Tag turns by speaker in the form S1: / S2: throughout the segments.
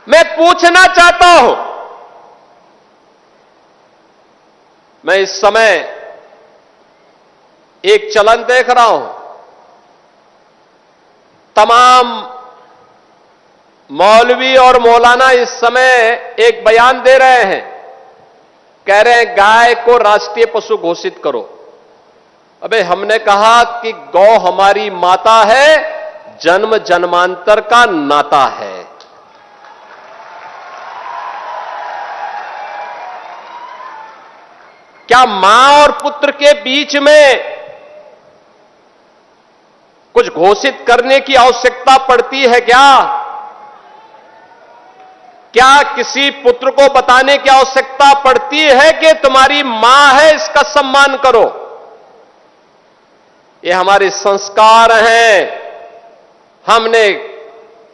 S1: मैं पूछना चाहता हूं, मैं इस समय एक चलन देख रहा हूं, तमाम मौलवी और मौलाना इस समय एक बयान दे रहे हैं, कह रहे हैं गाय को राष्ट्रीय पशु घोषित करो। अबे हमने कहा कि गौ हमारी माता है, जन्म जन्मांतर का नाता है। क्या मां और पुत्र के बीच में कुछ घोषित करने की आवश्यकता पड़ती है क्या? क्या किसी पुत्र को बताने की आवश्यकता पड़ती है कि तुम्हारी मां है, इसका सम्मान करो? ये हमारे संस्कार हैं। हमने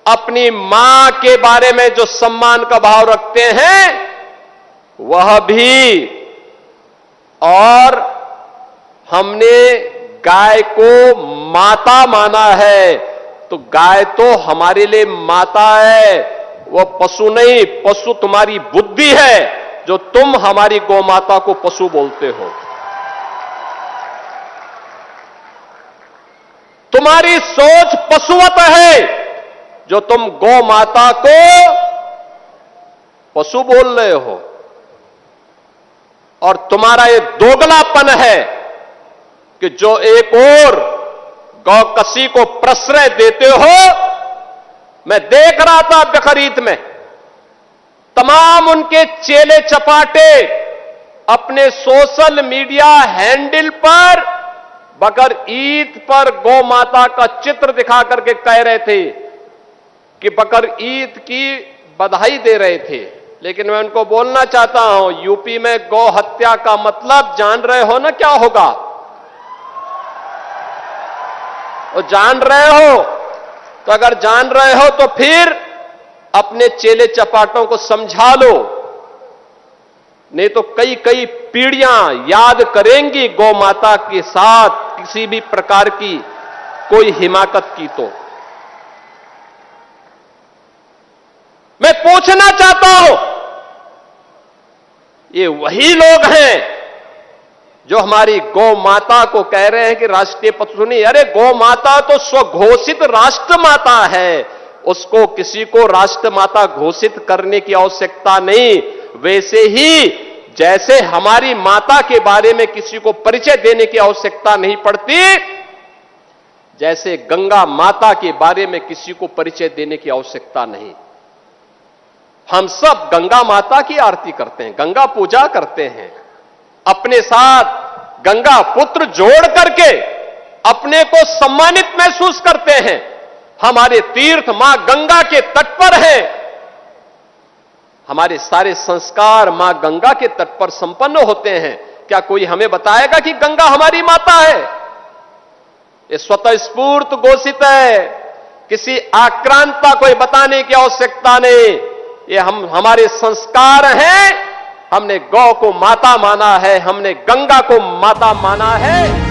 S1: अपनी मां के बारे में जो सम्मान का भाव रखते हैं वह भी, और हमने गाय को माता माना है, तो गाय तो हमारे लिए माता है, वह पशु नहीं। पशु तुम्हारी बुद्धि है जो तुम हमारी गौ माता को पशु बोलते हो। तुम्हारी सोच पशुवत है जो तुम गौ माता को पशु बोल रहे हो। और तुम्हारा ये दोगलापन है कि जो एक और गौकसी को प्रश्रय देते हो। मैं देख रहा था बकरीद में तमाम उनके चेले चपाटे अपने सोशल मीडिया हैंडल पर बकर ईद पर गौ माता का चित्र दिखा करके कह रहे थे कि बकर ईद की बधाई दे रहे थे। लेकिन मैं उनको बोलना चाहता हूं, यूपी में गौ हत्या का मतलब जान रहे हो ना क्या होगा? और जान रहे हो तो अगर जान रहे हो तो फिर अपने चेले चपाटों को समझा लो, नहीं तो कई कई पीढ़ियां याद करेंगी गौ माता के साथ किसी भी प्रकार की कोई हिमाकत की। तो मैं पूछना चाहता हूं, ये वही लोग हैं जो हमारी गौ माता को कह रहे हैं कि राष्ट्रीय पशु नहीं। अरे गौ माता तो स्वघोषित राष्ट्र माता है, उसको किसी को राष्ट्र माता घोषित करने की आवश्यकता नहीं। वैसे ही जैसे हमारी माता के बारे में किसी को परिचय देने की आवश्यकता नहीं पड़ती, जैसे गंगा माता के बारे में किसी को परिचय देने की आवश्यकता नहीं। हम सब गंगा माता की आरती करते हैं, गंगा पूजा करते हैं, अपने साथ गंगा पुत्र जोड़ करके अपने को सम्मानित महसूस करते हैं। हमारे तीर्थ मां गंगा के तट पर हैं, हमारे सारे संस्कार मां गंगा के तट पर संपन्न होते हैं। क्या कोई हमें बताएगा कि गंगा हमारी माता है? ये स्वतः स्फूर्त घोषित है, किसी आक्रांता को बताने की आवश्यकता नहीं। ये हमारे संस्कार हैं। हमने गौ को माता माना है, हमने गंगा को माता माना है।